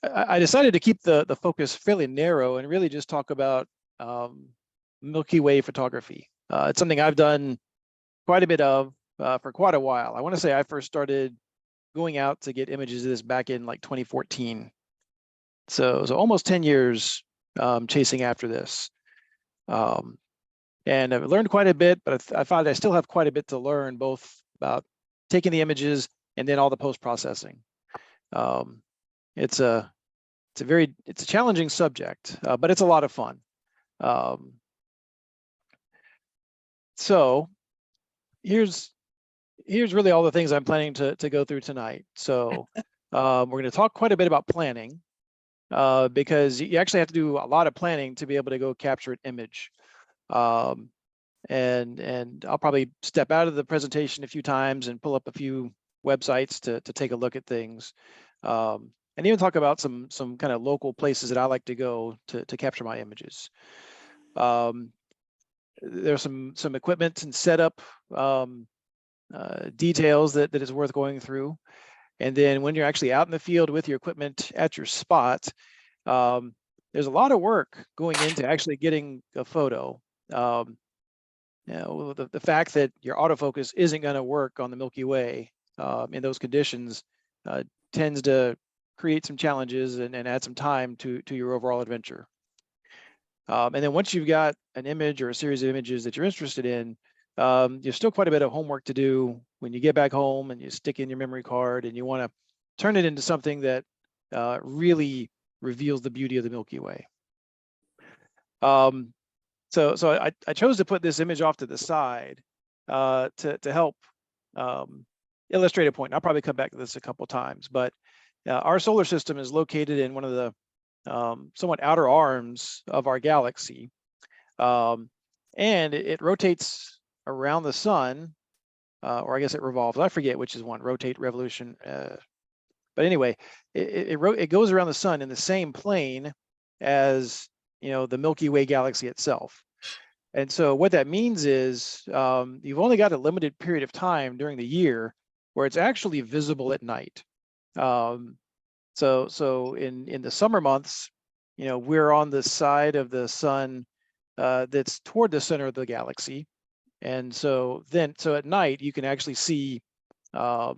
I decided to keep the focus fairly narrow and really just talk about Milky Way photography. It's something I've done quite a bit of for quite a while. I want to say I first started going out to get images of this back in like 2014. So almost 10 years chasing after this. And I've learned quite a bit, but I find I still have quite a bit to learn, both about taking the images and then all the post-processing. It's a challenging subject, but it's a lot of fun. So here's really all the things I'm planning to go through tonight. So we're going to talk quite a bit about planning, because you actually have to do a lot of planning to be able to go capture an image. And I'll probably step out of the presentation a few times and pull up a few websites to take a look at things, and even talk about some kind of local places that I like to go to capture my images. There's some equipment and setup details that is worth going through. And then when you're actually out in the field with your equipment at your spot, there's a lot of work going into actually getting a photo. The fact that your autofocus isn't going to work on the Milky Way in those conditions tends to create some challenges and add some time to your overall adventure. And then once you've got an image or a series of images that you're interested in, there's still quite a bit of homework to do when you get back home and you stick in your memory card and you want to turn it into something that really reveals the beauty of the Milky Way. So I chose to put this image off to the side to help illustrate a point. I'll probably come back to this a couple times, but our solar system is located in one of the somewhat outer arms of our galaxy, and it rotates around the sun, or I guess it revolves. I forget which is one, rotate, revolution. But anyway, it goes around the sun in the same plane as the Milky Way galaxy itself. And so what that means is you've only got a limited period of time during the year where it's actually visible at night. So in the summer months, we're on the side of the sun that's toward the center of the galaxy. And so at night, you can actually see to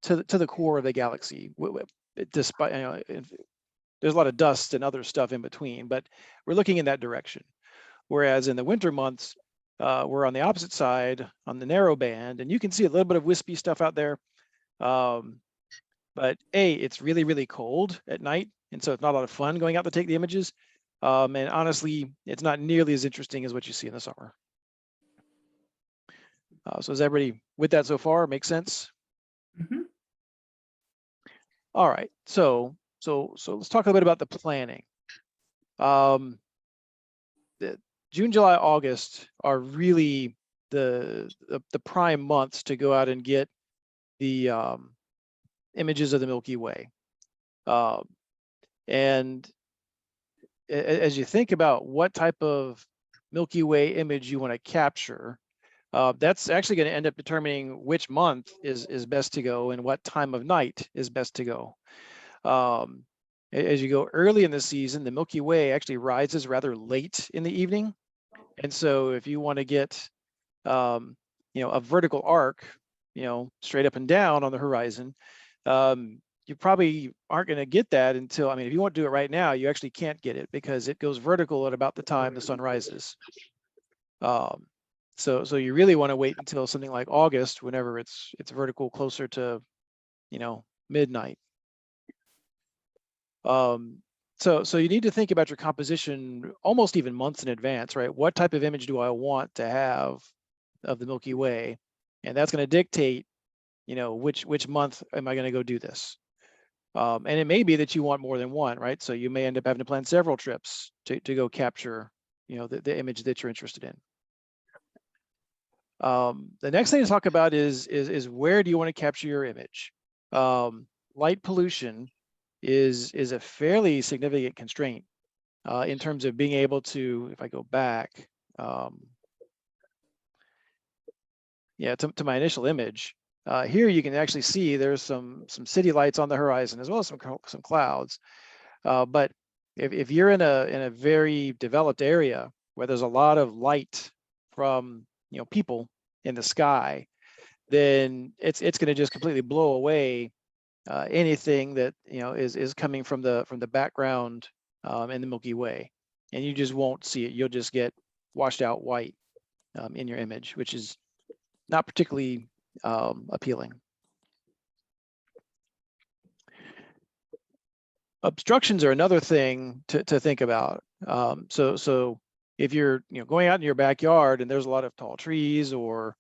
the core of the galaxy, despite, there's a lot of dust and other stuff in between, but we're looking in that direction. Whereas in the winter months, we're on the opposite side on the narrow band, and you can see a little bit of wispy stuff out there. But it's really, really cold at night, and so it's not a lot of fun going out to take the images. And honestly, it's not nearly as interesting as what you see in the summer. So is everybody with that so far? Make sense? Mm-hmm. All right. So let's talk a little bit about the planning. The June, July, August are really the prime months to go out and get the images of the Milky Way. And as you think about what type of Milky Way image you want to capture, that's actually going to end up determining which month is best to go and what time of night is best to go. As you go early in the season, the Milky Way actually rises rather late in the evening. And so if you want to get, a vertical arc, straight up and down on the horizon, you probably aren't going to get that until, if you want to do it right now, you actually can't get it because it goes vertical at about the time the sun rises. So you really want to wait until something like August, whenever it's vertical closer to, midnight. So you need to think about your composition almost even months in advance, right? What type of image do I want to have of the Milky Way? And that's going to dictate, which month am I going to go do this? And it may be that you want more than one, right? So you may end up having to plan several trips to go capture, the image that you're interested in. The next thing to talk about is where do you want to capture your image? Light pollution is a fairly significant constraint in terms of being able to, if I go back, to my initial image, Here you can actually see there's some city lights on the horizon as well as some clouds. But if you're in a very developed area where there's a lot of light from people in the sky, then it's going to just completely blow away anything that is coming from the background in the Milky Way, and you just won't see it. You'll just get washed out white in your image, which is not particularly appealing. Obstructions are another thing to think about. So if you're going out in your backyard and there's a lot of tall trees or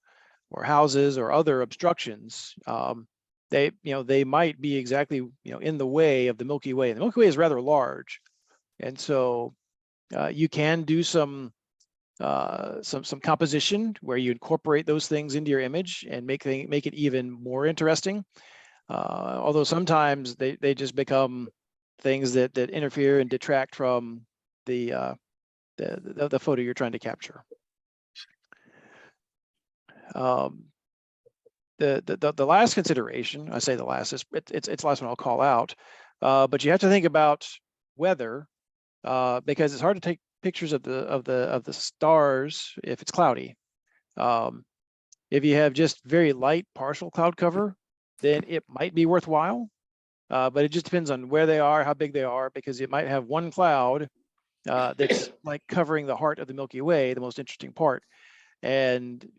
houses or other obstructions, they might be exactly in the way of the Milky Way. The Milky Way is rather large, and so you can do some composition where you incorporate those things into your image and make it even more interesting. Although sometimes they just become things that interfere and detract from the photo you're trying to capture. The last consideration, I say the last, it's the last one I'll call out, but you have to think about weather because it's hard to take pictures of the stars if it's cloudy. If you have just very light partial cloud cover, then it might be worthwhile, but it just depends on where they are, how big they are, because it might have one cloud that's like covering the heart of the Milky Way, the most interesting part, and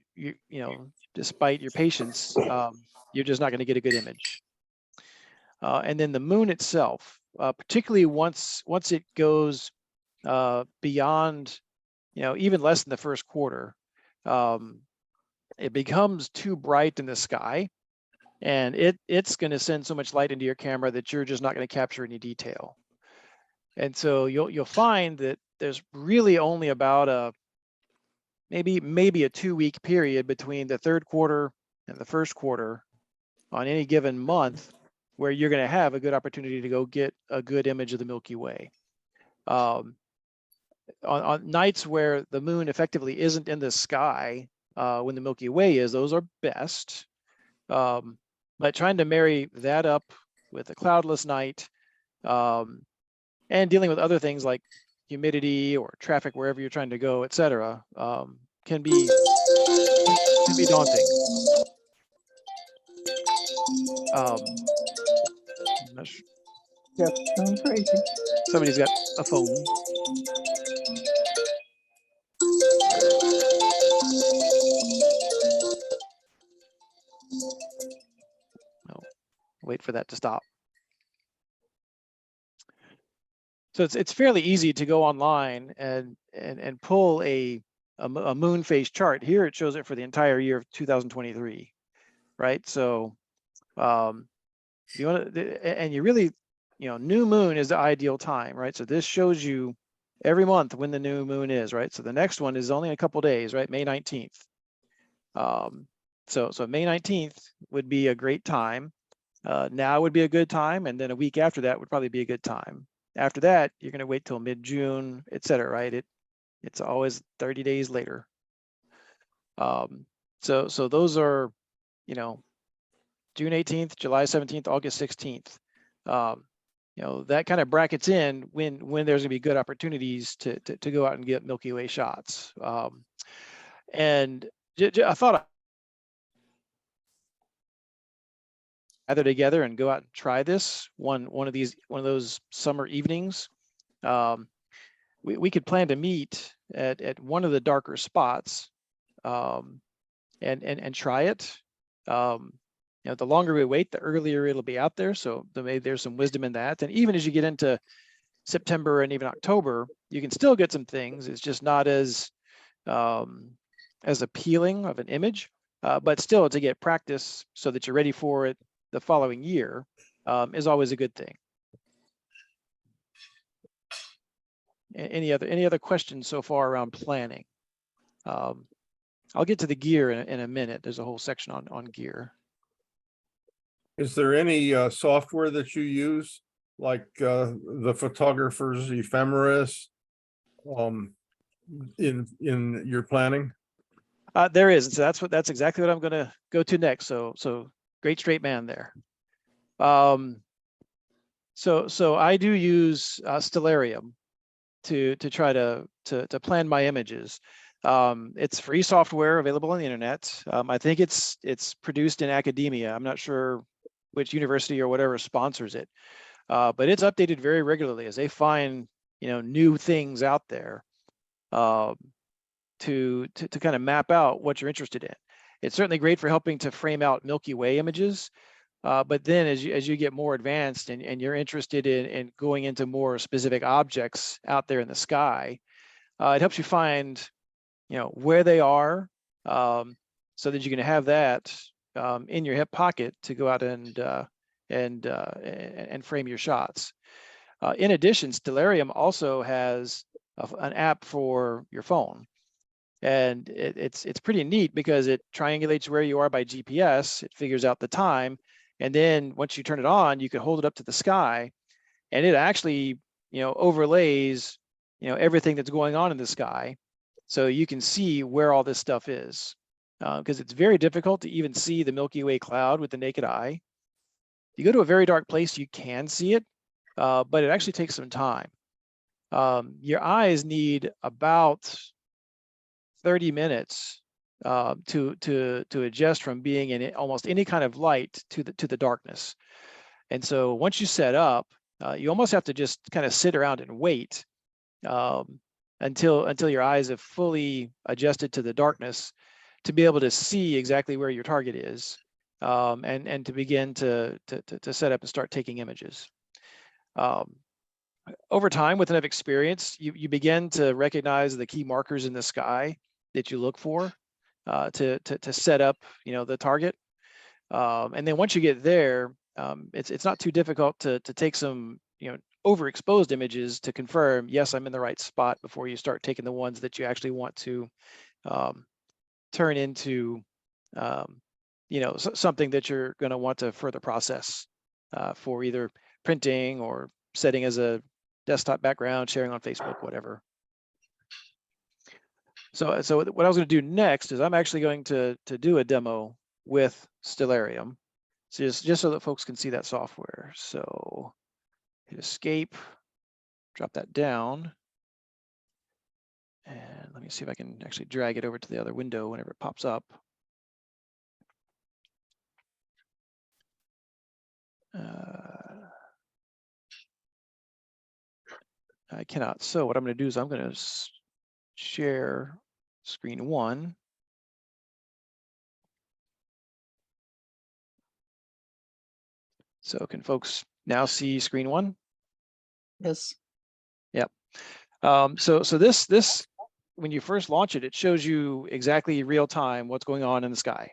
despite your patience, you're just not going to get a good image. And then the moon itself, particularly once it goes beyond, even less than the first quarter, it becomes too bright in the sky, and it's going to send so much light into your camera that you're just not going to capture any detail. And so you'll find that there's really only about maybe a 2-week period between the third quarter and the first quarter on any given month where you're going to have a good opportunity to go get a good image of the Milky Way. On nights where the moon effectively isn't in the sky when the Milky Way is, those are best. But trying to marry that up with a cloudless night and dealing with other things like humidity or traffic wherever you're trying to go, etc., can be daunting. I'm not sure. Yep, sounds crazy. Somebody's got a phone. Oh, wait for that to stop. So it's fairly easy to go online and pull a moon phase chart. Here it shows it for the entire year of 2023, right? So you want to, and you really, new moon is the ideal time, right? So this shows you every month when the new moon is, right? So the next one is only a couple days, right? May 19th. So May 19th would be a great time. Now would be a good time, and then a week after that would probably be a good time. After that, you're going to wait till mid-June, etc., right? It's always 30 days later. So those are, June 18th, July 17th, August 16th. That kind of brackets in when there's going to be good opportunities to go out and get Milky Way shots. And I thought gather together and go out and try this one of those summer evenings. We could plan to meet at one of the darker spots and try it. The longer we wait, the earlier it'll be out there. So maybe there's some wisdom in that. And even as you get into September and even October, you can still get some things. It's just not as appealing of an image, but still to get practice so that you're ready for it the following year is always a good thing. Any other questions so far around planning? I'll get to the gear in a minute. There's a whole section on gear. Is there any software that you use, like the photographer's ephemeris, in your planning? There is, and so that's exactly what I'm going to go to next. So great straight man there. So I do use Stellarium to try to plan my images. It's free software available on the internet. I think it's produced in academia. I'm not sure which university or whatever sponsors it, but it's updated very regularly as they find new things out there to kind of map out what you're interested in. It's certainly great for helping to frame out Milky Way images. But then as you get more advanced and you're interested in going into more specific objects out there in the sky, it helps you find, where they are, so that you can have that in your hip pocket to go out and frame your shots. In addition, Stellarium also has an app for your phone. And it's pretty neat because it triangulates where you are by GPS. It figures out the time. And then once you turn it on, you can hold it up to the sky and it actually, overlays, everything that's going on in the sky. So you can see where all this stuff is, because it's very difficult to even see the Milky Way cloud with the naked eye. You go to a very dark place, you can see it, but it actually takes some time. Your eyes need about 30 minutes to adjust from being in almost any kind of light to the darkness. And so once you set up, you almost have to just kind of sit around and wait until your eyes have fully adjusted to the darkness to be able to see exactly where your target is, and to begin to set up and start taking images. Over time, with enough experience, you begin to recognize the key markers in the sky that you look for to set up, the target. And then once you get there, it's not too difficult to take some, overexposed images to confirm, yes, I'm in the right spot before you start taking the ones that you actually want to turn into, something that you're going to want to further process for either printing or setting as a desktop background, sharing on Facebook, whatever. So what I was going to do next is I'm actually going to do a demo with Stellarium, so just so that folks can see that software. So hit escape, drop that down, and let me see if I can actually drag it over to the other window whenever it pops up. I cannot. So what I'm going to do is I'm going to share screen one. So can folks now see screen one? Yes. Yep. So this when you first launch it, it shows you exactly real time what's going on in the sky.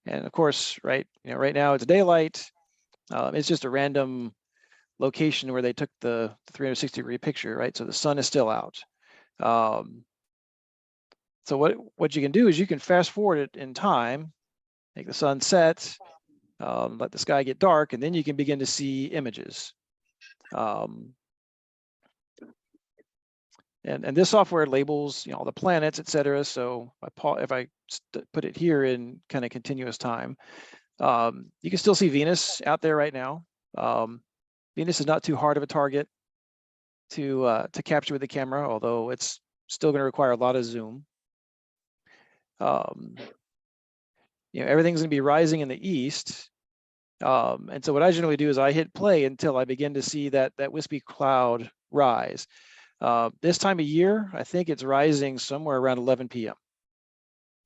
And of course, right now it's daylight. It's just a random location where they took the 360-degree picture, right? So the sun is still out. So what you can do is you can fast forward it in time, make the sun set, let the sky get dark, and then you can begin to see images. And this software labels, all the planets, etc. So if I put it here in kind of continuous time, you can still see Venus out there right now. Venus is not too hard of a target to capture with the camera, although it's still going to require a lot of zoom. Everything's going to be rising in the east. And so what I generally do is I hit play until I begin to see that wispy cloud rise. This time of year, I think it's rising somewhere around 11 p.m.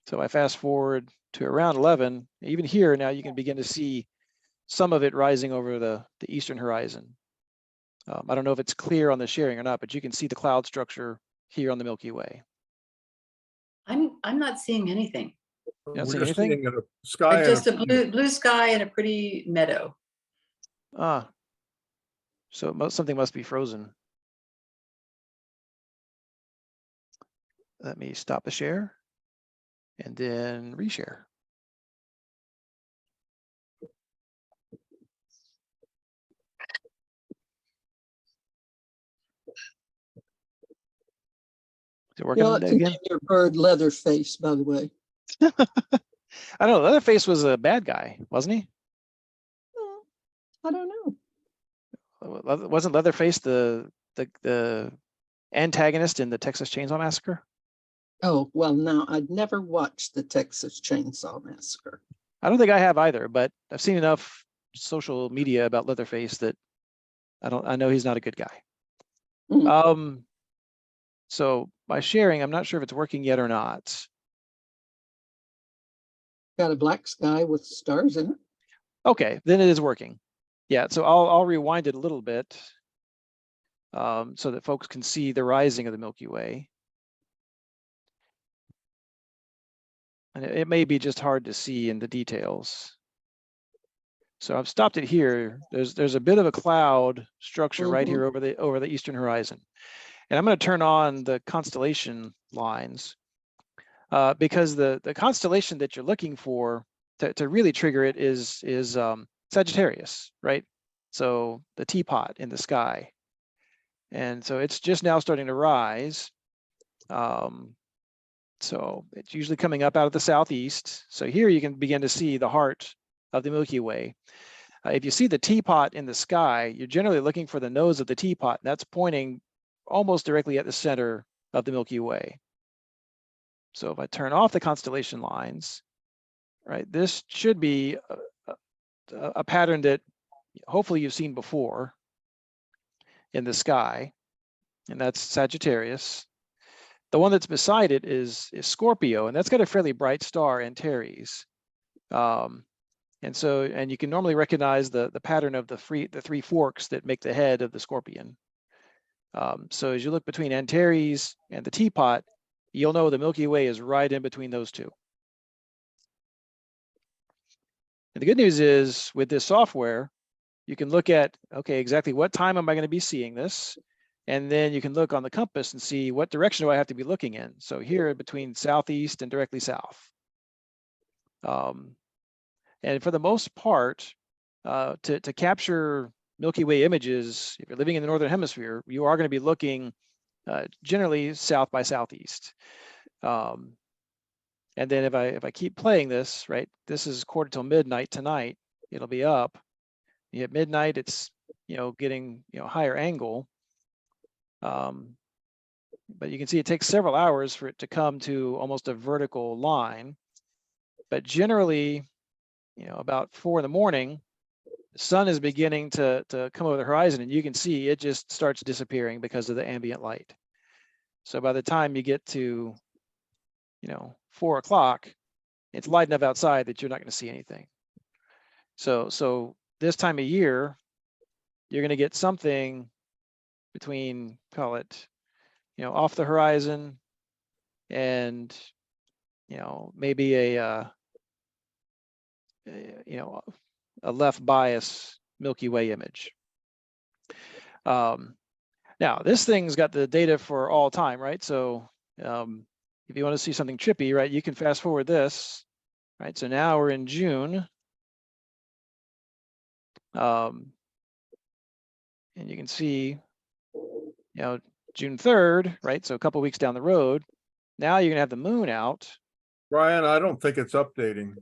So I fast forward to around 11, even here now you can begin to see some of it rising over the eastern horizon. I don't know if it's clear on the sharing or not, but you can see the cloud structure here on the Milky Way. I'm not seeing anything. Not We're seeing just anything? seeing a sky. Like just a blue sky and a pretty meadow. So something must be frozen. Let me stop the share and then reshare. Is it working again? Your bird Leatherface, by the way. I don't know. Leatherface was a bad guy, wasn't he? I don't know. Wasn't Leatherface the antagonist in the Texas Chainsaw Massacre? Oh, well, no, I'd never watched the Texas Chainsaw Massacre. I don't think I have either, but I've seen enough social media about Leatherface that I know he's not a good guy. Mm. So by sharing, I'm not sure if it's working yet or not. Got a black sky with stars in it. Okay, then it is working. Yeah, so I'll rewind it a little bit so that folks can see the rising of the Milky Way. And it may be just hard to see in the details. So I've stopped it here. There's a bit of a cloud structure right here over the eastern horizon. And I'm going to turn on the constellation lines because the constellation that you're looking for to really trigger it is Sagittarius, right? So the teapot in the sky. And so it's just now starting to rise. So it's usually coming up out of the southeast. So here you can begin to see the heart of the Milky Way. If you see the teapot in the sky, you're generally looking for the nose of the teapot. And that's pointing almost directly at the center of the Milky Way. So if I turn off the constellation lines, right, this should be a pattern that hopefully you've seen before in the sky, and that's Sagittarius. The one that's beside it is Scorpio, and that's got a fairly bright star, Antares. And you can normally recognize the pattern of the three forks that make the head of the scorpion. So as you look between Antares and the teapot, you'll know the Milky Way is right in between those two. And the good news is with this software, you can look at, okay, exactly what time am I going to be seeing this? And then you can look on the compass and see what direction do I have to be looking in. So here between southeast and directly south. And for the most part, to capture Milky Way images, if you're living in the Northern Hemisphere, you are going to be looking generally south by southeast. And then if I keep playing this, right, this is 1/4 till midnight tonight, it'll be up. At midnight, it's, getting, higher angle. But you can see it takes several hours for it to come to almost a vertical line. But generally, about 4 in the morning, the sun is beginning to come over the horizon, and you can see it just starts disappearing because of the ambient light. So by the time you get to, 4 o'clock, it's light enough outside that you're not going to see anything. So this time of year, you're going to get something between, call it, off the horizon and, maybe a left bias Milky Way image. Now this thing's got the data for all time, right? So if you want to see something trippy, right, you can fast forward this, right? So now we're in June. And you can see, June 3rd, right? So a couple of weeks down the road, now you're gonna have the moon out. Brian, I don't think it's updating.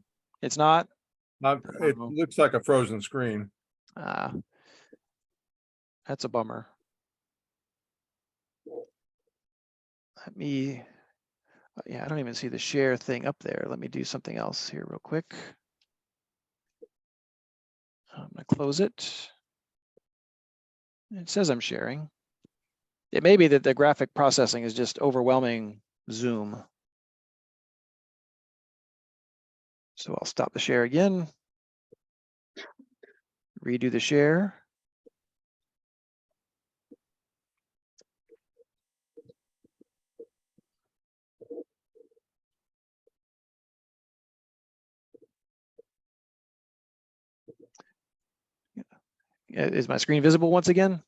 It's not. It looks like a frozen screen. That's a bummer. Yeah, I don't even see the share thing up there. Let me do something else here real quick. I'm gonna close it. It says I'm sharing. It may be that the graphic processing is just overwhelming Zoom. So I'll stop the share again. Redo the share. Is my screen visible once again?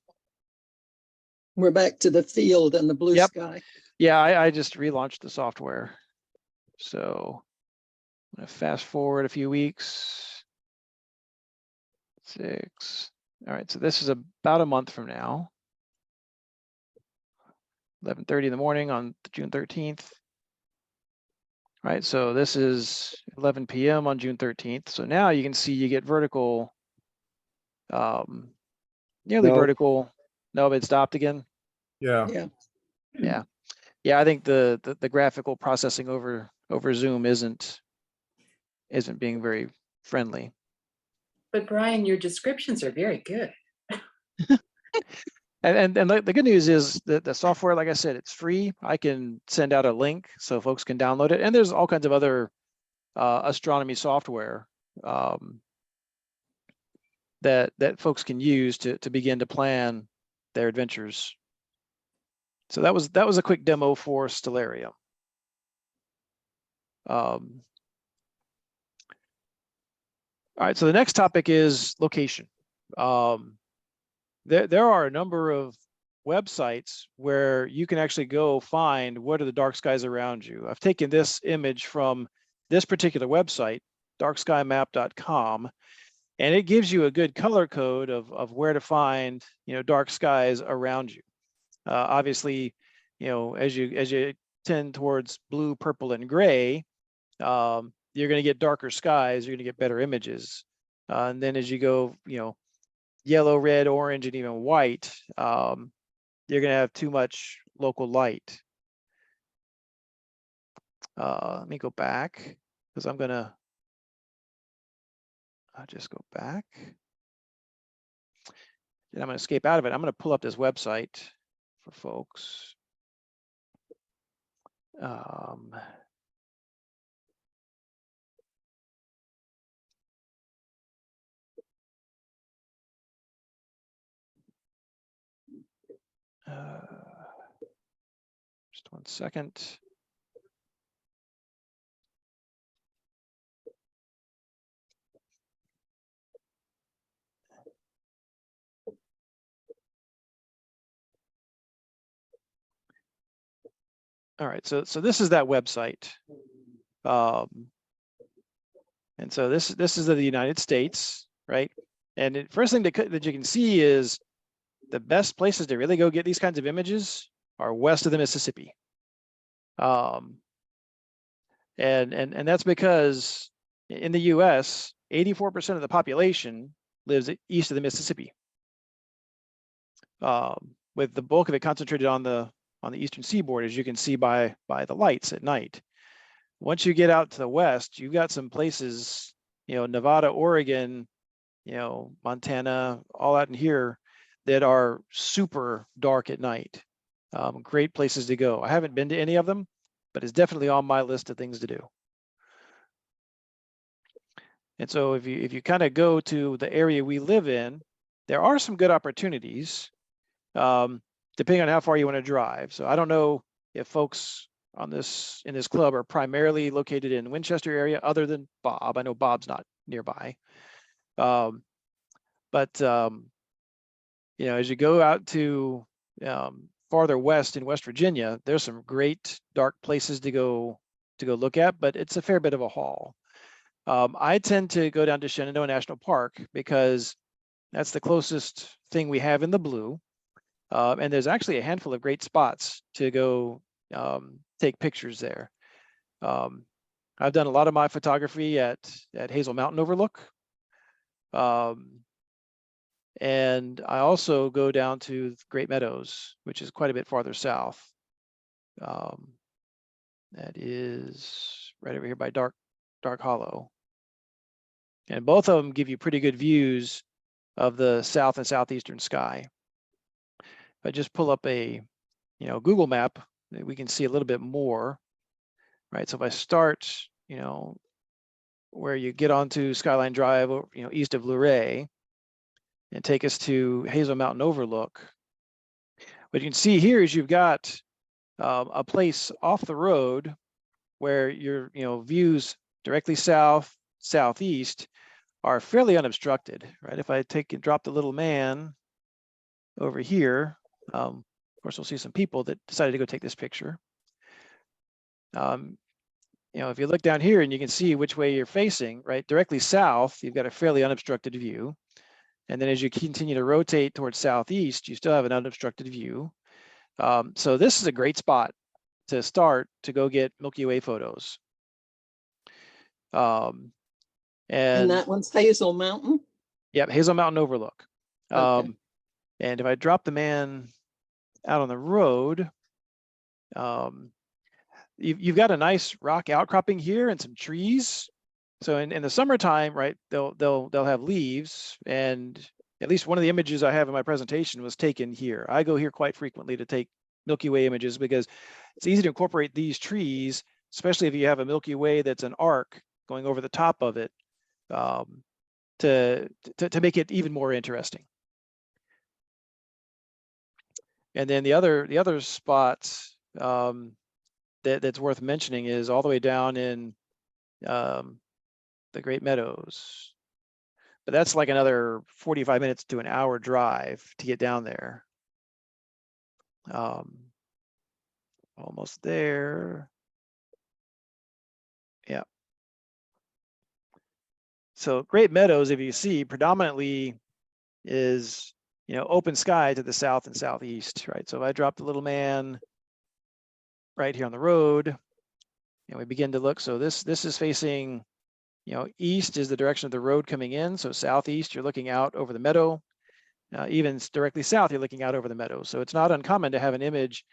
We're back to the field and the blue Yep. sky. Yeah, I just relaunched the software. So I'm gonna fast forward a few weeks. 6. All right, so this is about a month from now. 11:30 in the morning on June 13th. Right, so this is 11 p.m. on June 13th. So now you can see you get vertical nearly No. vertical. No, it stopped again. Yeah. Yeah. Yeah, I think the graphical processing over Zoom isn't being very friendly. But Brian, your descriptions are very good. And the good news is that the software, like I said, it's free. I can send out a link so folks can download it. And there's all kinds of other astronomy software that folks can use to begin to plan their adventures. So that was a quick demo for Stellarium. All right, so the next topic is location. There are a number of websites where you can actually go find what are the dark skies around you. I've taken this image from this particular website, darkskymap.com, and it gives you a good color code of where to find, dark skies around you. Obviously, as you tend towards blue, purple, and gray, you're going to get darker skies. You're going to get better images. And then as you go, yellow, red, orange, and even white, you're going to have too much local light. Let me go back because I'll just go back. And I'm going to escape out of it. I'm going to pull up this website for folks. Just 1 second. All right, so this is that website. And so this is of the United States, right? And the first thing that you can see is the best places to really go get these kinds of images are west of the Mississippi. And that's because in the US, 84% of the population lives east of the Mississippi, with the bulk of it concentrated on the eastern seaboard, as you can see by the lights at night. Once you get out to the west, you've got some places, Nevada, Oregon, Montana, all out in here that are super dark at night. Great places to go. I haven't been to any of them, but it's definitely on my list of things to do. And so if you kind of go to the area we live in, there are some good opportunities, depending on how far you want to drive. So I don't know if folks in this club are primarily located in Winchester area, other than Bob. I know Bob's not nearby. But as you go out to farther west in West Virginia, there's some great dark places to go look at, but it's a fair bit of a haul. I tend to go down to Shenandoah National Park because that's the closest thing we have in the blue. And there's actually a handful of great spots to go take pictures there. I've done a lot of my photography at Hazel Mountain Overlook. And I also go down to Great Meadows, which is quite a bit farther south. That is right over here by Dark Hollow. And both of them give you pretty good views of the south and southeastern sky. If I just pull up a Google map, we can see a little bit more, right? So if I start, where you get onto Skyline Drive, east of Luray, and take us to Hazel Mountain Overlook, what you can see here is you've got a place off the road where your views directly south, southeast are fairly unobstructed, right? If I take and drop the little man over here, of course, we'll see some people that decided to go take this picture. If you look down here and you can see which way you're facing, right? Directly south, you've got a fairly unobstructed view. And then as you continue to rotate towards southeast, you still have an unobstructed view. So this is a great spot to start to go get Milky Way photos. And that one's Hazel Mountain? Yep, Hazel Mountain Overlook. Okay. And if I drop the man out on the road, you've got a nice rock outcropping here and some trees. So in the summertime, right, they'll have leaves, and at least one of the images I have in my presentation was taken here. I go here quite frequently to take Milky Way images because it's easy to incorporate these trees, especially if you have a Milky Way that's an arc going over the top of it, to make it even more interesting. And then the other spots that's worth mentioning is all the way down in the Great Meadows, but that's like another 45 minutes to an hour drive to get down there. Almost there. Yeah. So Great Meadows, if you see, predominantly is, open sky to the south and southeast, right? So if I drop the little man right here on the road, and we begin to look, so this is facing, east is the direction of the road coming in. So southeast, you're looking out over the meadow. Even directly south, you're looking out over the meadow. So it's not uncommon to have an image,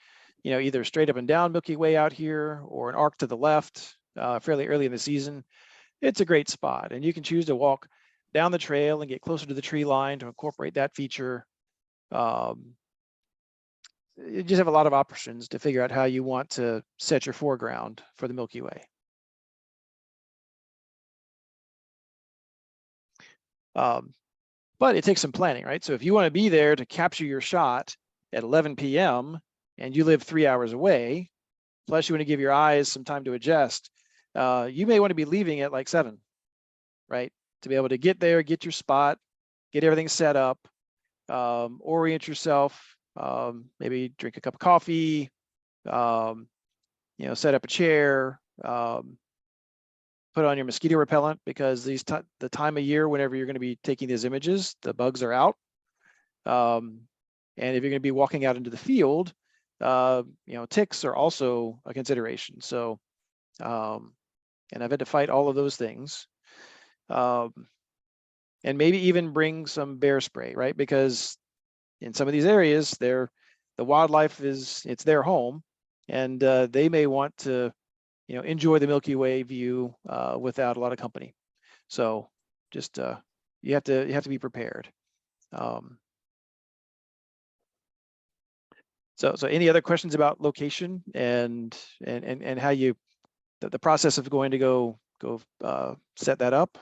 either straight up and down Milky Way out here or an arc to the left fairly early in the season. It's a great spot. And you can choose to walk down the trail and get closer to the tree line to incorporate that feature. You just have a lot of options to figure out how you want to set your foreground for the Milky Way. But it takes some planning, right? So if you want to be there to capture your shot at 11 p.m. and you live 3 hours away, plus you want to give your eyes some time to adjust, you may want to be leaving at like 7, right? To be able to get there, get your spot, get everything set up, orient yourself, maybe drink a cup of coffee, set up a chair, put on your mosquito repellent, because the time of year whenever you're going to be taking these images, the bugs are out. And if you're going to be walking out into the field, ticks are also a consideration. So, and I've had to fight all of those things. And maybe even bring some bear spray, right? Because in some of these areas, the wildlife it's their home, and they may want to, enjoy the Milky Way view without a lot of company. So just you have to be prepared. So any other questions about location and how the process of going to go set that up?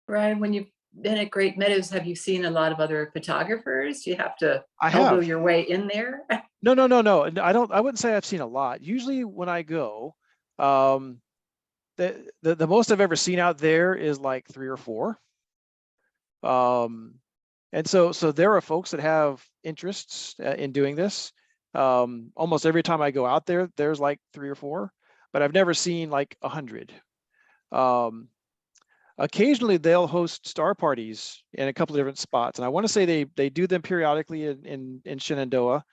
Bryan, when you've been at Great Meadows, have you seen a lot of other photographers? Do you have to I elbow have. your way in there? No. I wouldn't say I've seen a lot. Usually when I go, the most I've ever seen out there is like 3 or 4. And so there are folks that have interests in doing this. Almost every time I go out there, there's like 3 or 4, but I've never seen like 100. Occasionally they'll host star parties in a couple of different spots, and I want to say they do them periodically in Shenandoah.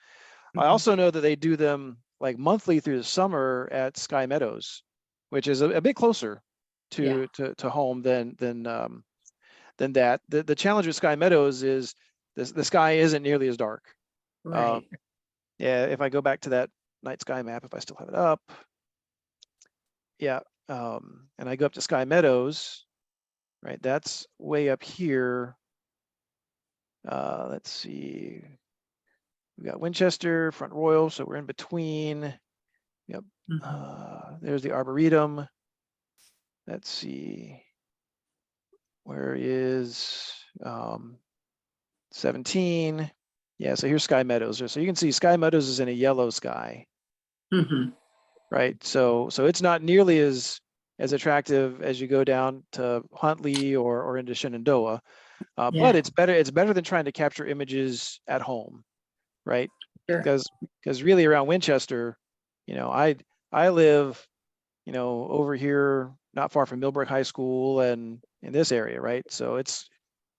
I also know that they do them like monthly through the summer at Sky Meadows, which is a bit closer to home than that. The challenge with Sky Meadows is the sky isn't nearly as dark. Right. Yeah, if I go back to that night sky map, if I still have it up, yeah, and I go up to Sky Meadows, right? That's way up here. Let's see. We got Winchester, Front Royal, so we're in between. Yep. There's the Arboretum. Let's see. Where is 17? Yeah, so here's Sky Meadows. So you can see Sky Meadows is in a yellow sky. Right. So it's not nearly as attractive as you go down to Huntley or into Shenandoah. But it's better than trying to capture images at home. Right. Sure. Because really around Winchester, I live, over here, not far from Millbrook High School and in this area, right? So it's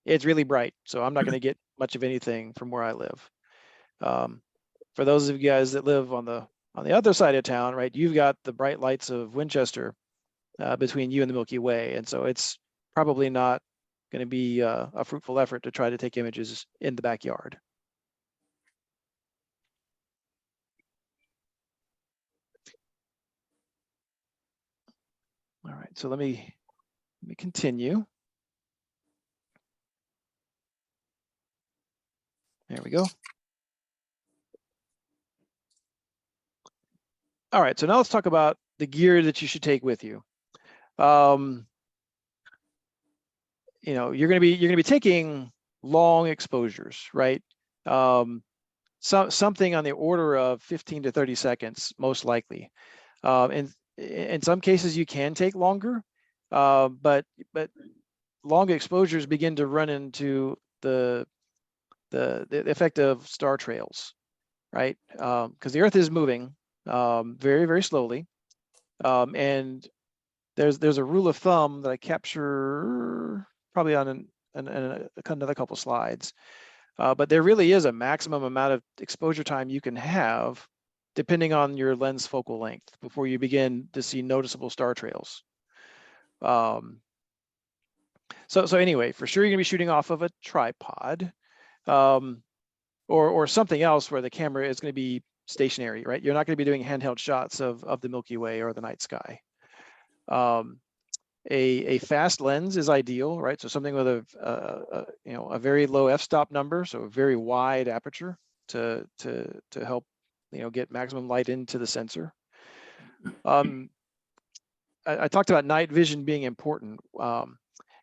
really bright. So I'm not going to get much of anything from where I live. For those of you guys that live on the other side of town, right, you've got the bright lights of Winchester between you and the Milky Way, and so it's probably not going to be a fruitful effort to try to take images in the backyard. All right, so let me continue. There we go. All right, so now let's talk about the gear that you should take with you. You know, you're going to be taking long exposures, right? Something on the order of 15 to 30 seconds, most likely. And in some cases, you can take longer, but long exposures begin to run into the effect of star trails, right? Because the Earth is moving very, very slowly, and there's a rule of thumb that I capture probably on another couple slides, but there really is a maximum amount of exposure time you can have depending on your lens focal length before you begin to see noticeable star trails. So anyway, for sure you're gonna be shooting off of a tripod, or something else where the camera is gonna be stationary, right? You're not gonna be doing handheld shots of the Milky Way or the night sky. A fast lens is ideal, right? So something with a very low f-stop number, so a very wide aperture to help get maximum light into the sensor. I talked about night vision being important.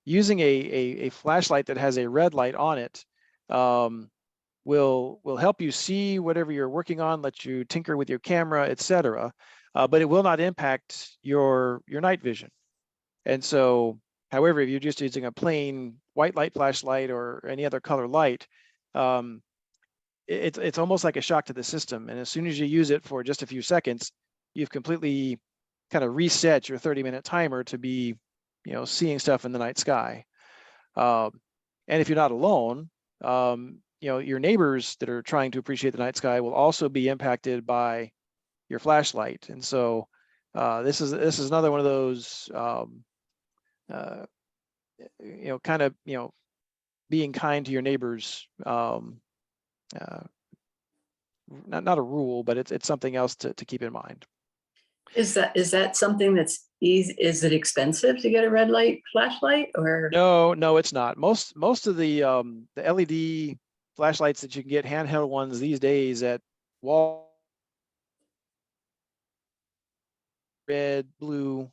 Using a flashlight that has a red light on it will help you see whatever you're working on, let you tinker with your camera, etc. But it will not impact your night vision. And so, however, if you're just using a plain white light flashlight or any other color light, it's almost like a shock to the system. And as soon as you use it for just a few seconds, you've completely kind of reset your 30-minute timer to be, seeing stuff in the night sky. And if you're not alone, your neighbors that are trying to appreciate the night sky will also be impacted by your flashlight. And so this is another one of those kind of being kind to your neighbors, not a rule, but it's something else to keep in mind. Is that something that's easy? Is it expensive to get a red light flashlight, or? No, it's not. Most of the LED flashlights that you can get, handheld ones these days at Walmart, red, blue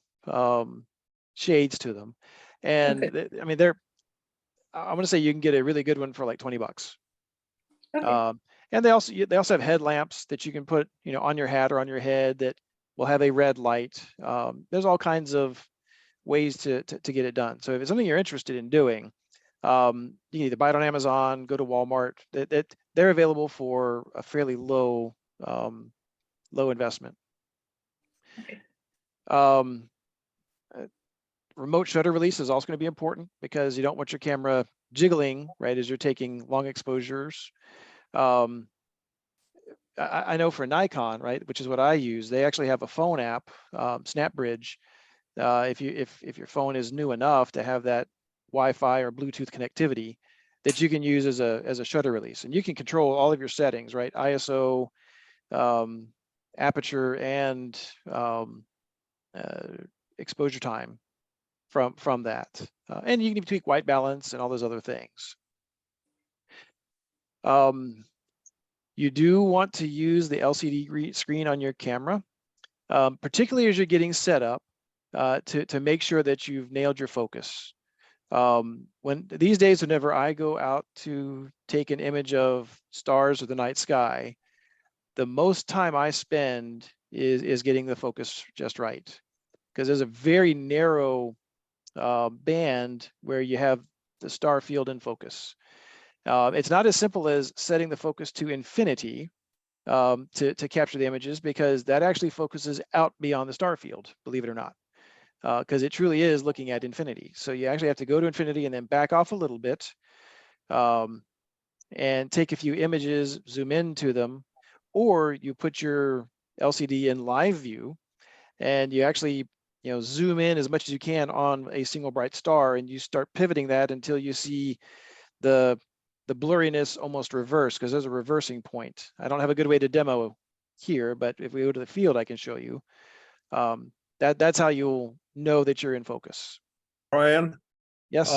shades to them, and Okay. I mean I'm going to say you can get a really good one for like $20. Okay. And they also have headlamps that you can put on your hat or on your head that will have a red light. There's all kinds of ways to get it done. So if it's something you're interested in doing, you can either buy it on Amazon, go to Walmart. They're available for a fairly low investment. Okay. Remote shutter release is also going to be important because you don't want your camera jiggling, right, as you're taking long exposures. I know for Nikon, right, which is what I use, they actually have a phone app, SnapBridge. If your phone is new enough to have that Wi-Fi or Bluetooth connectivity, that you can use as a shutter release, and you can control all of your settings, right, ISO, aperture, and exposure time from that, and you can tweak white balance and all those other things. You do want to use the LCD screen on your camera, particularly as you're getting set up, to make sure that you've nailed your focus. When these days, whenever I go out to take an image of stars or the night sky, the most time I spend is getting the focus just right, because there's a very narrow band where you have the star field in focus. It's not as simple as setting the focus to infinity to capture the images, because that actually focuses out beyond the star field, believe it or not, because it truly is looking at infinity. So you actually have to go to infinity and then back off a little bit and take a few images, zoom into them, or you put your LCD in live view and you actually zoom in as much as you can on a single bright star, and you start pivoting that until you see the blurriness almost reverse, because there's a reversing point. I don't have a good way to demo here, but if we go to the field, I can show you. That's how you'll know that you're in focus. Brian, Yes.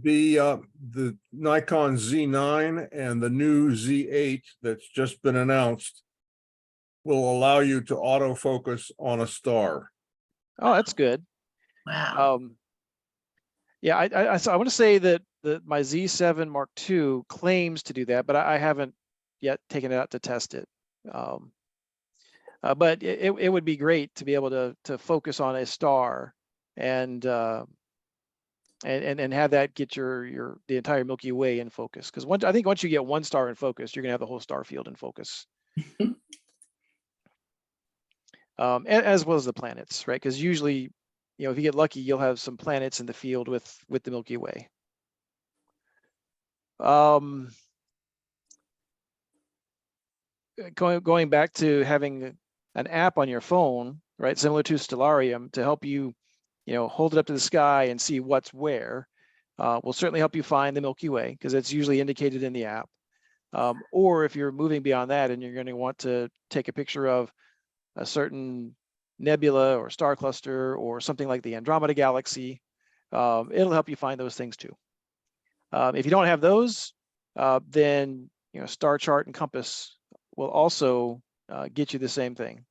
the Nikon Z9 and the new Z8 that's just been announced will allow you to autofocus on a star. Oh, that's good. Wow. Yeah, I want to say that my Z7 Mark II claims to do that, but I haven't yet taken it out to test it. But it would be great to be able to focus on a star and have that get the entire Milky Way in focus. Because I think once you get one star in focus, you're gonna have the whole star field in focus. As well as the planets, right? Because usually, if you get lucky, you'll have some planets in the field with the Milky Way. Going back to having an app on your phone, right, similar to Stellarium, to help you, hold it up to the sky and see what's where, will certainly help you find the Milky Way, because it's usually indicated in the app. Or if you're moving beyond that and you're going to want to take a picture of a certain nebula or star cluster or something like the Andromeda galaxy, it'll help you find those things too. If you don't have those, then star chart and compass will also get you the same thing.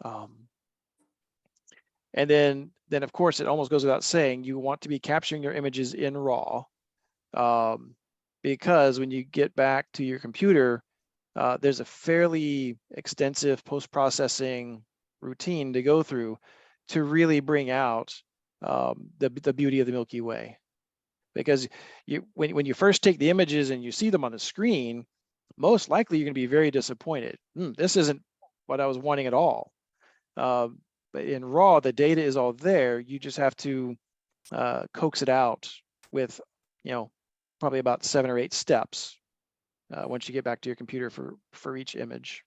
And then of course, it almost goes without saying, you want to be capturing your images in RAW, because when you get back to your computer, there's a fairly extensive post-processing routine to go through to really bring out the beauty of the Milky Way. Because when you first take the images and you see them on the screen, most likely you're going to be very disappointed. This isn't what I was wanting at all. But in RAW, the data is all there. You just have to coax it out with, probably about 7 or 8 steps once you get back to your computer for each image.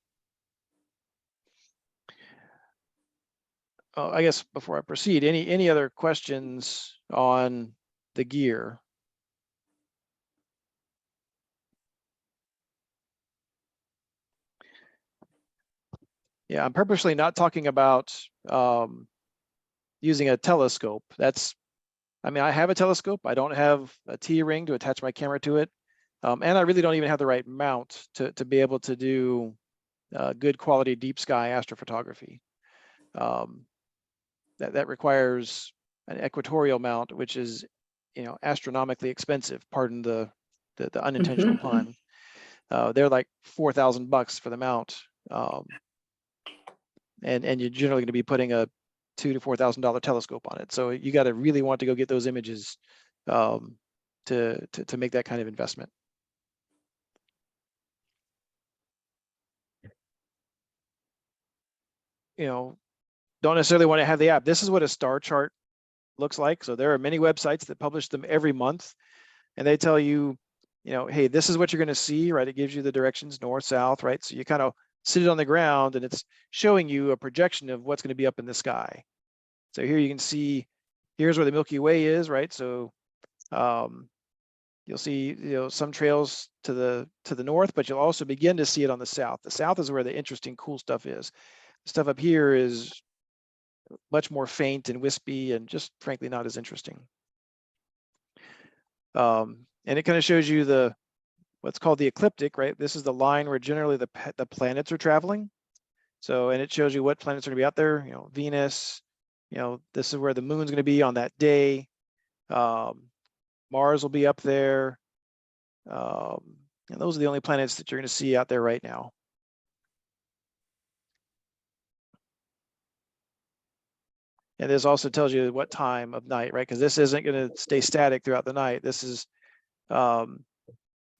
I guess before I proceed, any other questions on the gear? Yeah, I'm purposely not talking about using a telescope. I have a telescope. I don't have a T-ring to attach my camera to it. And I really don't even have the right mount to be able to do good quality deep sky astrophotography. That requires an equatorial mount, which is, astronomically expensive. Pardon the unintentional pun. They're like $4,000 for the mount, and you're generally going to be putting a $2,000 to $4,000 telescope on it. So you got to really want to go get those images to make that kind of investment. Don't necessarily want to have the app. This is what a star chart looks like. So there are many websites that publish them every month, and they tell you, hey, this is what you're going to see, right? It gives you the directions north, south, right? So you kind of sit it on the ground and it's showing you a projection of what's going to be up in the sky. So here you can see, here's where the Milky Way is, right? So you'll see, some trails to the north, but you'll also begin to see it on the south. The south is where the interesting, cool stuff is. The stuff up here is much more faint and wispy and just frankly not as interesting. And it kind of shows you what's called the ecliptic, right? This is the line where generally the planets are traveling. So, and it shows you what planets are going to be out there. Venus. This is where the moon's going to be on that day. Mars will be up there. And those are the only planets that you're going to see out there right now. And this also tells you what time of night, right? Because this isn't going to stay static throughout the night. This is, about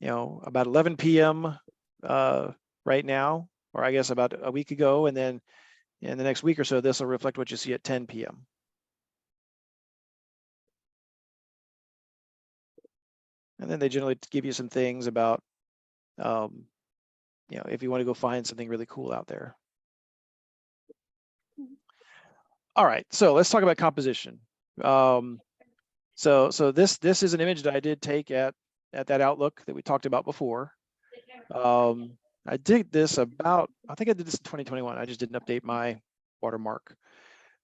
11 p.m. Right now, or I guess about a week ago. And then in the next week or so, this will reflect what you see at 10 p.m. And then they generally give you some things about, if you want to go find something really cool out there. All right, so let's talk about composition. So this is an image that I did take at that Outlook that we talked about before. I did this about, I think I did this in 2021. I just didn't update my watermark.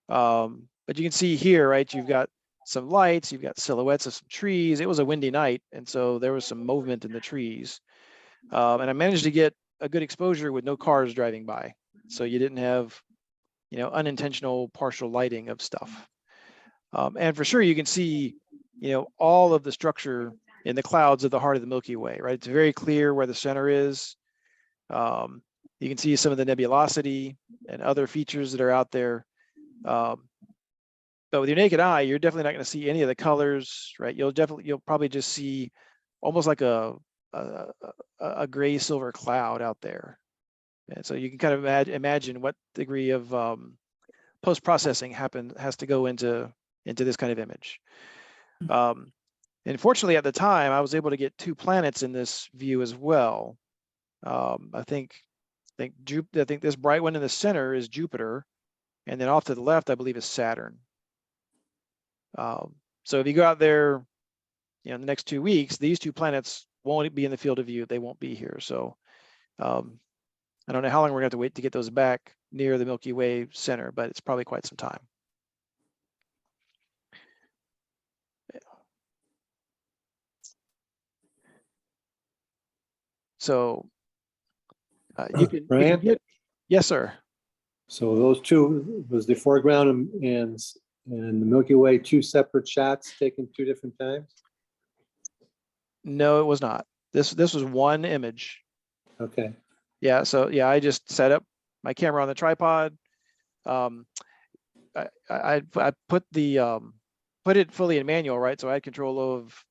But you can see here, right? You've got some lights, you've got silhouettes of some trees. It was a windy night, and so there was some movement in the trees. And I managed to get a good exposure with no cars driving by. So you didn't have, unintentional partial lighting of stuff. And for sure, you can see, all of the structure in the clouds of the heart of the Milky Way, right? It's very clear where the center is. You can see some of the nebulosity and other features that are out there. But with your naked eye, you're definitely not going to see any of the colors, right? You'll probably just see almost like a gray silver cloud out there. And so you can kind of imagine what degree of post-processing has to go into this kind of image. And fortunately, at the time, I was able to get 2 planets in this view as well. I think this bright one in the center is Jupiter, and then off to the left, I believe, is Saturn. So if you go out there, in the next 2 weeks, these 2 planets won't be in the field of view. They won't be here. So I don't know how long we're going to have to wait to get those back near the Milky Way center, but it's probably quite some time. So you can Bryan? get, yes, sir. So those 2 was the foreground and the Milky Way, 2 separate shots taken 2 different times? No, it was not. This was one image. Okay. Yeah, so yeah, I just set up my camera on the tripod. I put it fully in manual, right? So I had control of,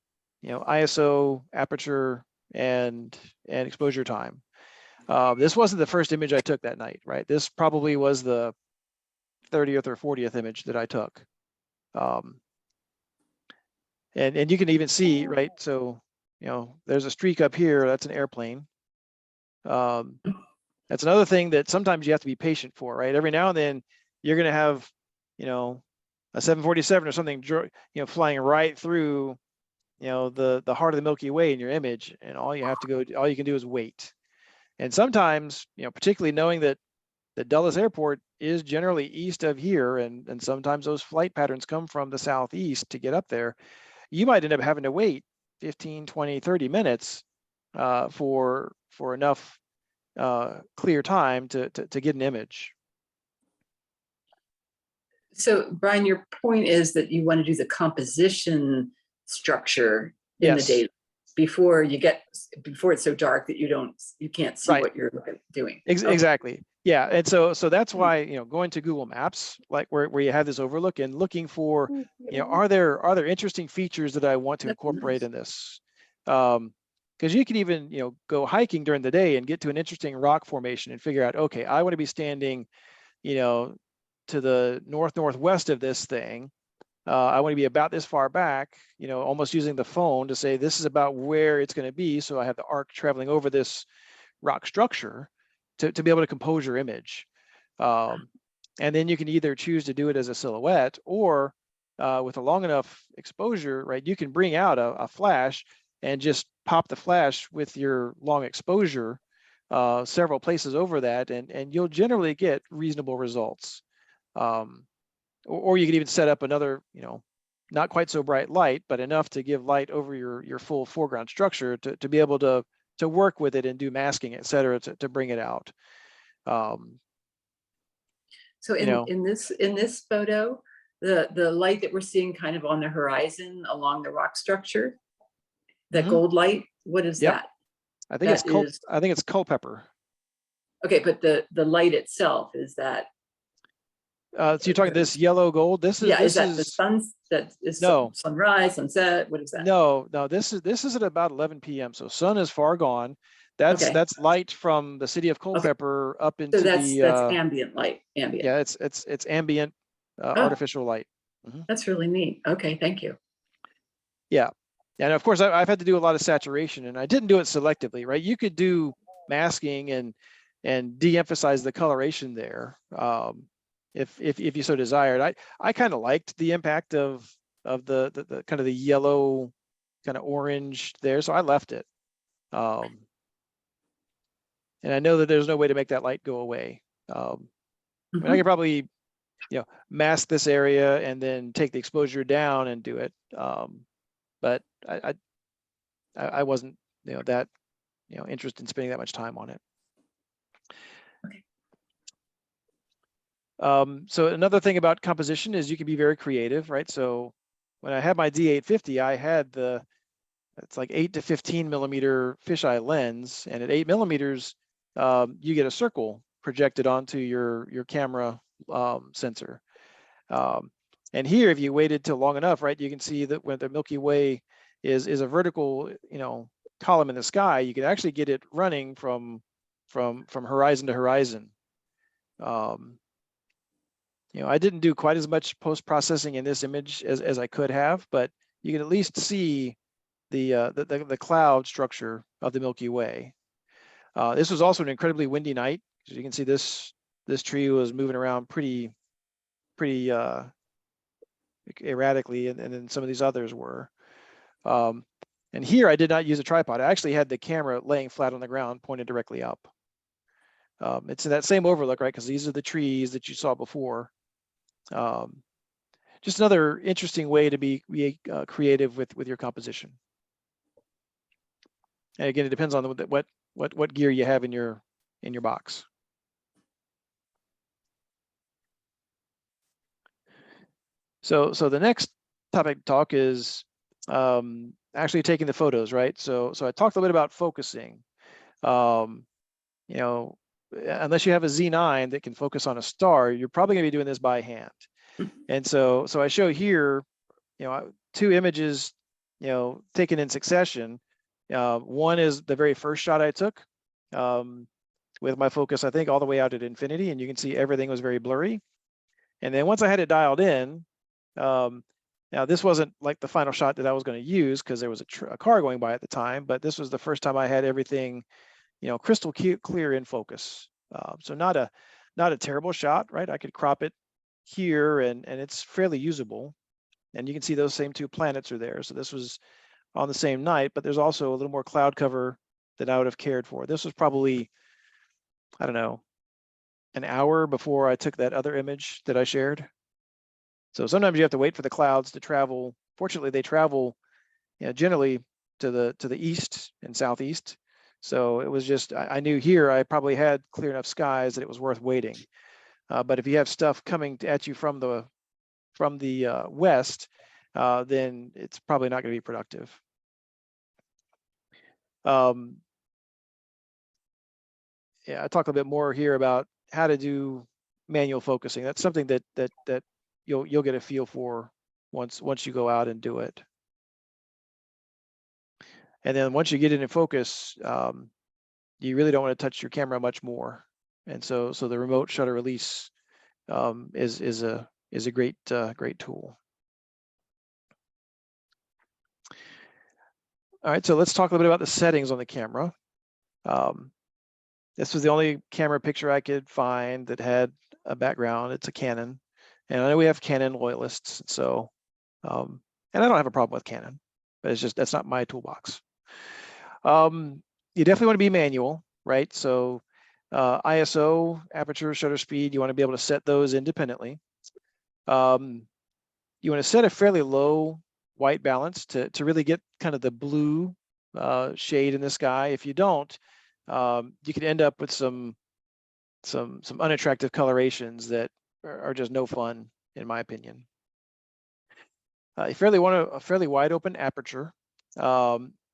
ISO, aperture, and exposure time. This wasn't the first image I took that night, right? This probably was the 30th or 40th image that I took. And you can even see, right? So, there's a streak up here. That's an airplane. That's another thing that sometimes you have to be patient for, right? Every now and then you're going to have, a 747 or something, flying right through, the heart of the Milky Way in your image, and all you can do is wait. And sometimes, particularly knowing that the Dulles Airport is generally east of here, and sometimes those flight patterns come from the southeast to get up there, you might end up having to wait 15, 20, 30 minutes for enough clear time to get an image. So Bryan, your point is that you want to do the composition structure in the data before it's so dark that you can't see what you're doing. Exactly. Yeah. And so that's why, going to Google Maps, like where you have this overlook and looking for, are there interesting features that I want to incorporate in this? Because you can even, go hiking during the day and get to an interesting rock formation and figure out, okay, I want to be standing, to the northwest of this thing. I want to be about this far back, almost using the phone to say this is about where it's going to be. So I have the arc traveling over this rock structure to be able to compose your image. And then you can either choose to do it as a silhouette or with a long enough exposure, right? You can bring out a flash and just pop the flash with your long exposure several places over that, and you'll generally get reasonable results. Or you could even set up another, not quite so bright light, but enough to give light over your full foreground structure to be able to work with it and do masking, et cetera, to bring it out. So in this photo, the light that we're seeing kind of on the horizon along the rock structure, that gold light, what is that? I think it's Culpeper. Okay, but the light itself, is that? So you're talking this yellow gold. Is that the sun? That is sunrise, sunset. What is that? No. This is at about 11 p.m. So sun is far gone. That's light from the city of Culpeper up into that's ambient light. Ambient. Yeah, it's ambient artificial light. That's really neat. Okay, thank you. Yeah, and of course I've had to do a lot of saturation, and I didn't do it selectively, right? You could do masking and de-emphasize the coloration there. if you so desired. I kind of liked the impact of the kind of the yellow, kind of orange there, so I left it. And I know that there's no way to make that light go away. I mean, I could probably, mask this area and then take the exposure down and do it. But I wasn't, that, interested in spending that much time on it. So another thing about composition is you can be very creative, right? So when I had my D850, I had it's like 8 to 15 millimeter fisheye lens, and at 8 millimeters, you get a circle projected onto your camera sensor. And here, if you waited till long enough, right, you can see that when the Milky Way is a vertical, column in the sky, you can actually get it running from horizon to horizon. I didn't do quite as much post-processing in this image as I could have, but you can at least see the cloud structure of the Milky Way. This was also an incredibly windy night. As you can see, this tree was moving around pretty erratically, and then some of these others were. And here I did not use a tripod. I actually had the camera laying flat on the ground, pointed directly up. It's in that same overlook, right? Because these are the trees that you saw before. Just another interesting way to be creative with your composition. And again, it depends on what gear you have in your box. So the next topic to talk is actually taking the photos, right? So I talked a little bit about focusing. Unless you have a Z9 that can focus on a star, you're probably going to be doing this by hand. And so I show here, 2 images, taken in succession. One is the very first shot I took with my focus, I think, all the way out at infinity, and you can see everything was very blurry. And then once I had it dialed in, now this wasn't like the final shot that I was going to use because there was a car going by at the time, but this was the first time I had everything, crystal clear in focus. So not a terrible shot, right? I could crop it here and it's fairly usable. And you can see those same 2 planets are there. So this was on the same night, but there's also a little more cloud cover than I would have cared for. This was probably, I don't know, an hour before I took that other image that I shared. So sometimes you have to wait for the clouds to travel. Fortunately, they travel, generally to the east and southeast. So it was just, I knew here I probably had clear enough skies that it was worth waiting. But if you have stuff coming at you from the west, then it's probably not going to be productive. I talk a bit more here about how to do manual focusing. That's something that you'll get a feel for once you go out and do it. And then once you get it in focus, you really don't want to touch your camera much more. And so the remote shutter release is a great tool. All right, so let's talk a little bit about the settings on the camera. This was the only camera picture I could find that had a background. It's a Canon, and I know we have Canon loyalists. So, and I don't have a problem with Canon, but it's just that's not my toolbox. You definitely want to be manual, right? So ISO, aperture, shutter speed, you want to be able to set those independently. You want to set a fairly low white balance to really get kind of the blue shade in the sky. If you don't, you could end up with some unattractive colorations that are just no fun, in my opinion. You want a fairly wide open aperture,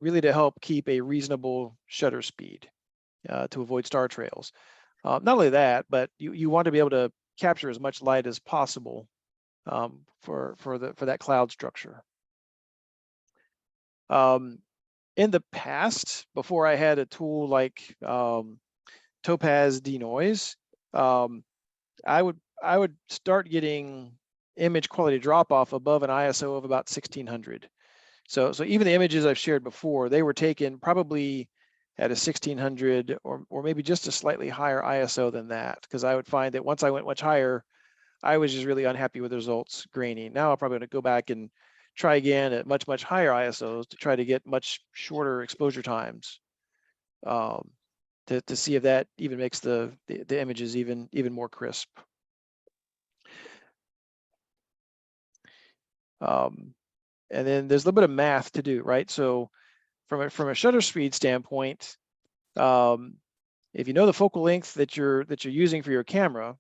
really to help keep a reasonable shutter speed to avoid star trails. Not only that, but you want to be able to capture as much light as possible for that cloud structure. In the past, before I had a tool like Topaz denoise, I would start getting image quality drop off above an ISO of about 1600. So even the images I've shared before, they were taken probably at a 1600 or maybe just a slightly higher ISO than that, because I would find that once I went much higher, I was just really unhappy with the results graining. Now I'm probably going to go back and try again at much, much higher ISOs to try to get much shorter exposure times, to see if that even makes the images even more crisp. And then there's a little bit of math to do, right? So from a shutter speed standpoint, if you know the focal length that you're using for your camera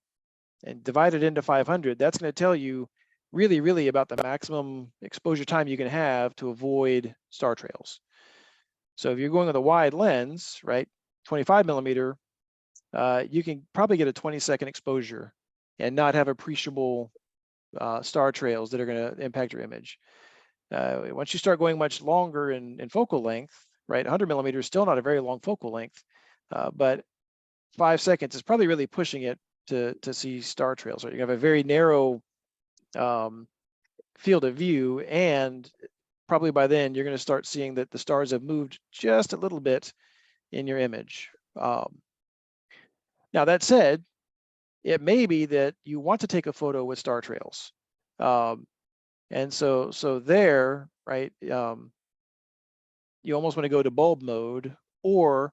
and divide it into 500, that's going to tell you really about the maximum exposure time you can have to avoid star trails. So if you're going with a wide lens, right, 25 millimeter, you can probably get a 20-second exposure and not have appreciable star trails that are going to impact your image. Once you start going much longer in focal length, right, 100 millimeters is still not a very long focal length, but 5 seconds is probably really pushing it to see star trails. Right? You have a very narrow field of view, and probably by then you're going to start seeing that the stars have moved just a little bit in your image. Now that said, it may be that you want to take a photo with star trails. And so there, right, you almost want to go to bulb mode or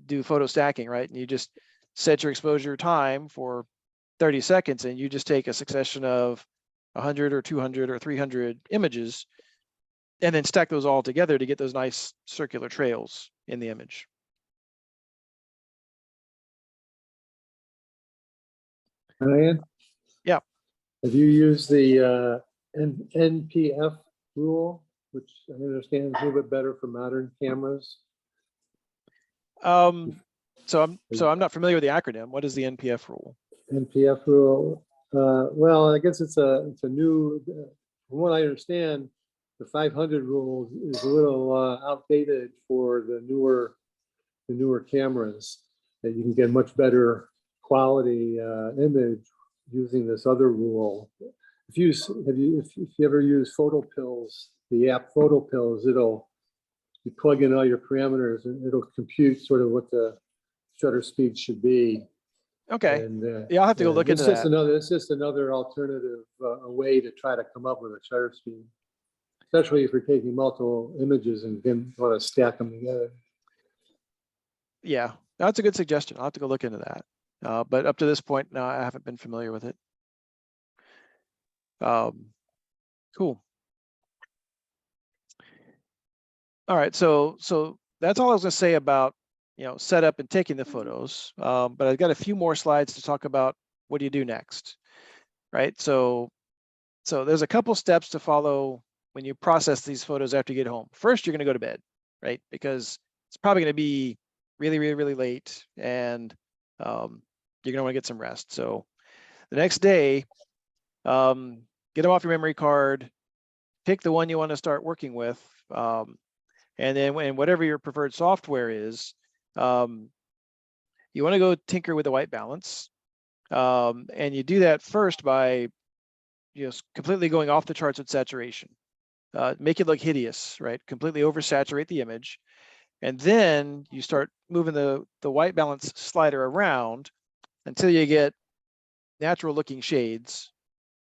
do photo stacking, right? And you just set your exposure time for 30 seconds and you just take a succession of 100 or 200 or 300 images and then stack those all together to get those nice circular trails in the image. Ryan? Yeah. Have you used the NPF rule, which I understand is a little bit better for modern cameras? So I'm not familiar with the acronym. What is the NPF rule? NPF rule. Well, I guess it's a new. From what I understand, the 500 rule is a little outdated for the newer cameras. That you can get much better quality image using this other rule. If you ever use Photo Pills, the app Photo Pills, you plug in all your parameters and it'll compute sort of what the shutter speed should be. Okay. And, yeah, I'll have to go look into that. It's just another alternative a way to try to come up with a shutter speed, especially if you're taking multiple images and want to stack them together. Yeah, that's a good suggestion. I'll have to go look into that. But up to this point, no, I haven't been familiar with it. Cool. All right, so that's all I was going to say about setup and taking the photos. But I've got a few more slides to talk about what do you do next, right? So there's a couple steps to follow when you process these photos after you get home. First, you're going to go to bed, right? Because it's probably going to be really late, and you're going to want to get some rest. So the next day, get them off your memory card, pick the one you want to start working with, and then whatever your preferred software is, you want to go tinker with the white balance, and you do that first by completely going off the charts with saturation, make it look hideous, right? Completely oversaturate the image, and then you start moving the white balance slider around until you get natural looking shades,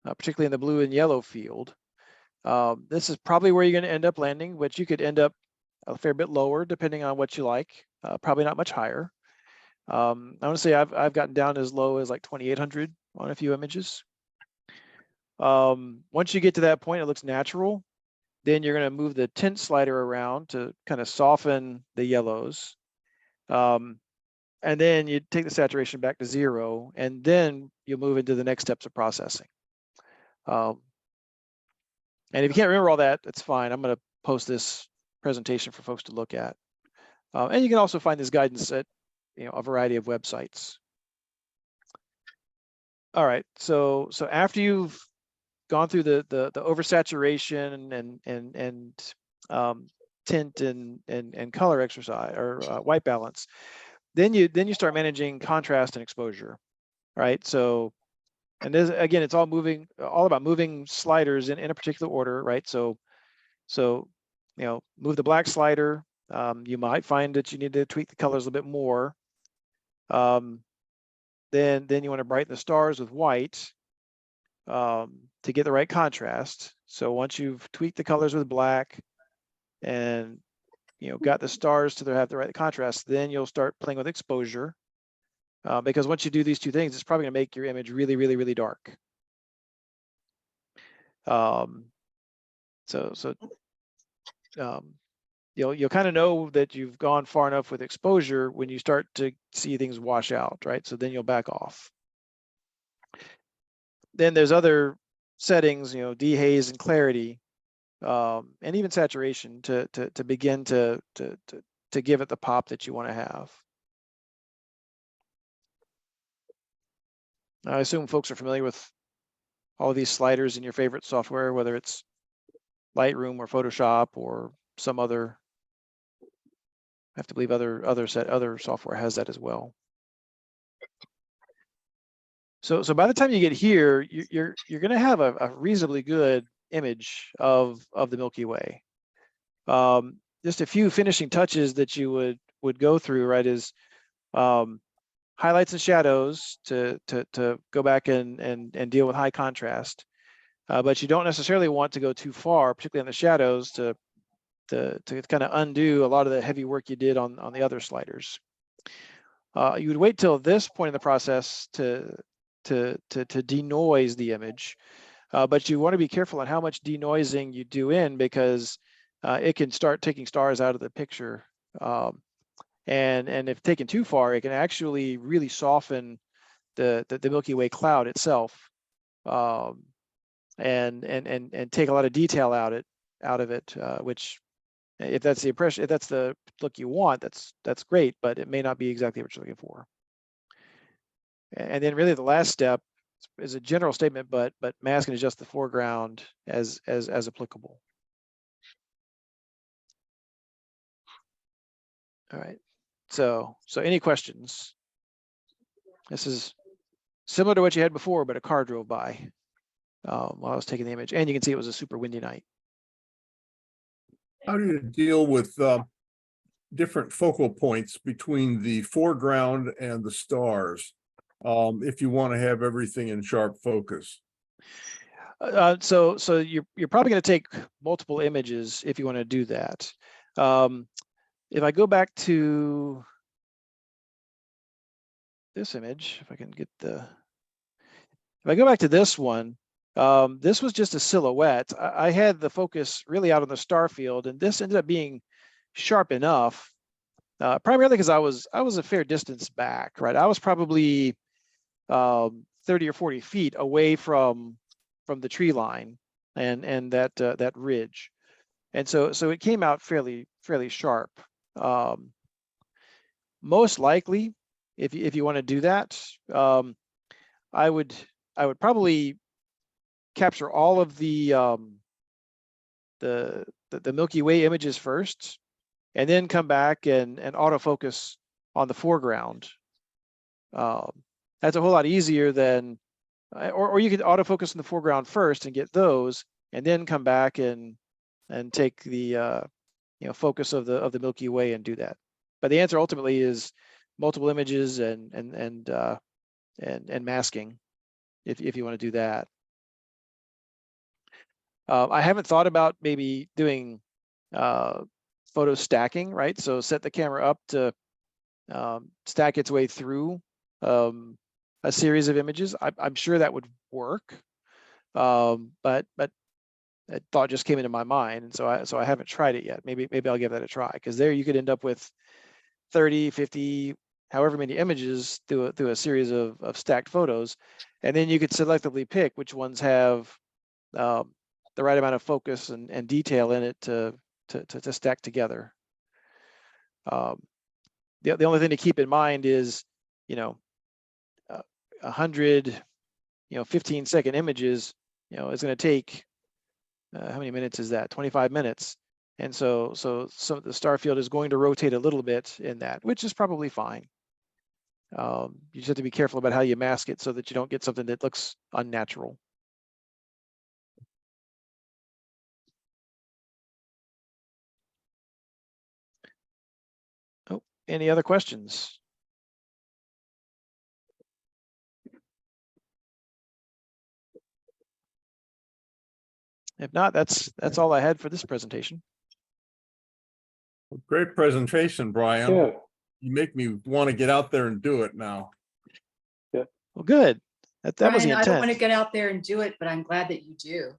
particularly in the blue and yellow field. This is probably where you're going to end up landing, but you could end up a fair bit lower depending on what you like, probably not much higher. I want to say I've gotten down as low as like 2800 on a few images. Once you get to that point, it looks natural. Then you're going to move the tint slider around to kind of soften the yellows. And then you take the saturation back to 0, and then you'll move into the next steps of processing. And if you can't remember all that, that's fine. I'm going to post this presentation for folks to look at. And you can also find this guidance at a variety of websites. All right, so after you've gone through the oversaturation and tint and color exercise or white balance, then you start managing contrast and exposure, right? So, and this, again, it's all about moving sliders in a particular order, right? So move the black slider. You might find that you need to tweak the colors a little bit more. Then you want to brighten the stars with white, to get the right contrast. So once you've tweaked the colors with black and got the stars to have the right contrast, then you'll start playing with exposure. Because once you do these two things, it's probably going to make your image really, really, really dark. You'll kind of know that you've gone far enough with exposure when you start to see things wash out, right? So then you'll back off. Then there's other settings, dehaze and clarity, and even saturation to begin to give it the pop that you want to have. I assume folks are familiar with all of these sliders in your favorite software, whether it's Lightroom or Photoshop or some other. I have to believe other software has that as well. So by the time you get here, you're going to have a reasonably good image of the Milky Way. Just a few finishing touches that you would go through, right, is highlights and shadows to go back and deal with high contrast. But you don't necessarily want to go too far, particularly on the shadows, to kind of undo a lot of the heavy work you did on the other sliders. You would wait till this point in the process to denoise the image, but you want to be careful on how much denoising you do in, because it can start taking stars out of the picture, and if taken too far, it can actually really soften the Milky Way cloud itself, and take a lot of detail out of it, which, if that's the impression, if that's the look you want, that's great, but it may not be exactly what you're looking for. And then really the last step is a general statement, but mask and adjust the foreground as applicable. All right. So any questions? This is similar to what you had before, but a car drove by while I was taking the image, and you can see it was a super windy night. How do you deal with different focal points between the foreground and the stars, if you want to have everything in sharp focus? So you're probably going to take multiple images if you want to do that. If I go back to this image, if I go back to this one, this was just a silhouette. I had the focus really out on the star field, and this ended up being sharp enough, primarily because I was a fair distance back, right? I was probably 30 or 40 feet away from the tree line and that ridge, and so it came out fairly sharp. Most likely, if you want to do that, I would probably capture all of the Milky Way images first, and then come back and autofocus on the foreground. That's a whole lot easier than, or you could autofocus in the foreground first and get those, and then come back and take the focus of the Milky Way and do that. But the answer ultimately is multiple images and masking, if you want to do that. I haven't thought about maybe doing photo stacking, right? So set the camera up to stack its way through a series of images. I'm sure that would work, but that thought just came into my mind, and so I haven't tried it yet. Maybe I'll give that a try, because there you could end up with 30, 50, however many images through a series of stacked photos, and then you could selectively pick which ones have the right amount of focus and detail in it to stack together. The only thing to keep in mind is, 100, 15-second images, is going to take, how many minutes is that? 25 minutes. And so the star field is going to rotate a little bit in that, which is probably fine. You just have to be careful about how you mask it so that you don't get something that looks unnatural. Oh, any other questions? If not, that's all I had for this presentation. Great presentation, Brian. Yeah, You make me want to get out there and do it now. Well, good. That was the Brian, I don't want to intent. get out there and do it, but I'm glad that you do.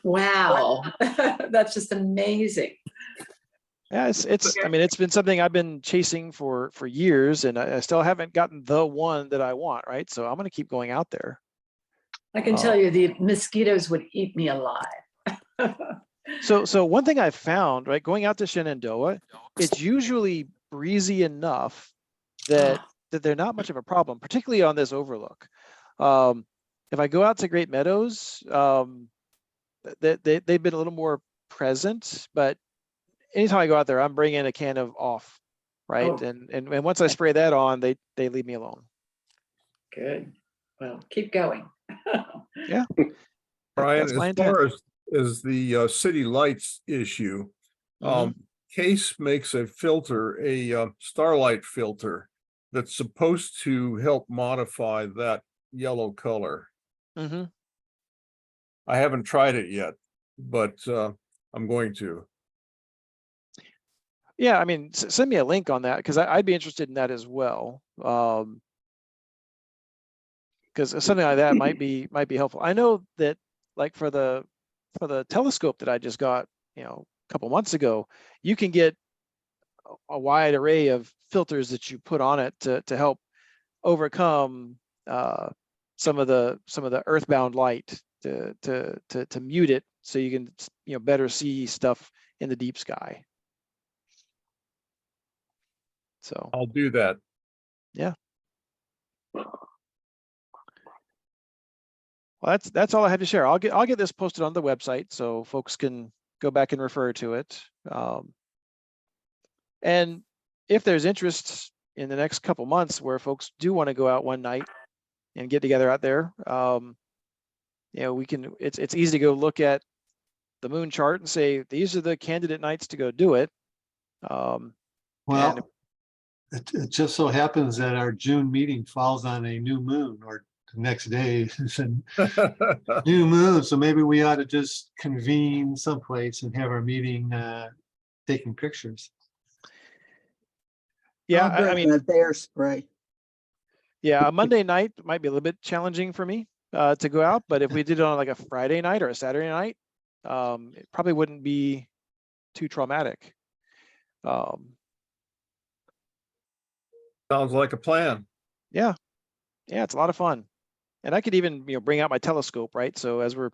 Wow, that's just amazing. Yeah, I mean, it's been something I've been chasing for years, and I still haven't gotten the one that I want, right? So I'm going to keep going out there. I can tell you the mosquitoes would eat me alive. So one thing I've found, right, going out to Shenandoah, it's usually breezy enough that they're not much of a problem, particularly on this overlook. If I go out to Great Meadows, they've been a little more present, but anytime I go out there, I'm bringing a can of off, right? Oh. And once I spray that on, they leave me alone. Good. Well, keep going. Yeah. Brian, That's my as intent. far as the city lights issue, Case makes a filter, a starlight filter that's supposed to help modify that yellow color. Mm-hmm. I haven't tried it yet, but I'm going to. Yeah, I mean, send me a link on that because I'd be interested in that as well. Because something like that might be helpful. I know that, like for the telescope that I just got, a couple months ago, you can get a wide array of filters that you put on it to help overcome some of the earthbound light to mute it so you can better see stuff in the deep sky. So I'll do that. yeah. Well, that's all I had to share. I'll get this posted on the website so folks can go back and refer to it. And if there's interest in the next couple months where folks do want to go out one night and get together out there, we can. It's easy to go look at the moon chart and say these are the candidate nights to go do it. well, it just so happens that our June meeting falls on a new moon, or the next day is a new moon. So maybe we ought to just convene someplace and have our meeting taking pictures. Yeah, I'll bring a bear spray. Yeah, a Monday night might be a little bit challenging for me to go out, but if we did it on like a Friday night or a Saturday night, it probably wouldn't be too traumatic. Sounds like a plan. Yeah, it's a lot of fun, and I could even bring out my telescope, right? So as we're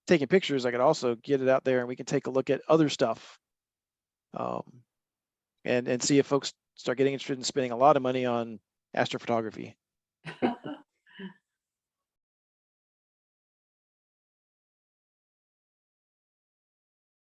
taking pictures, I could also get it out there and we can take a look at other stuff, and see if folks start getting interested in spending a lot of money on astrophotography.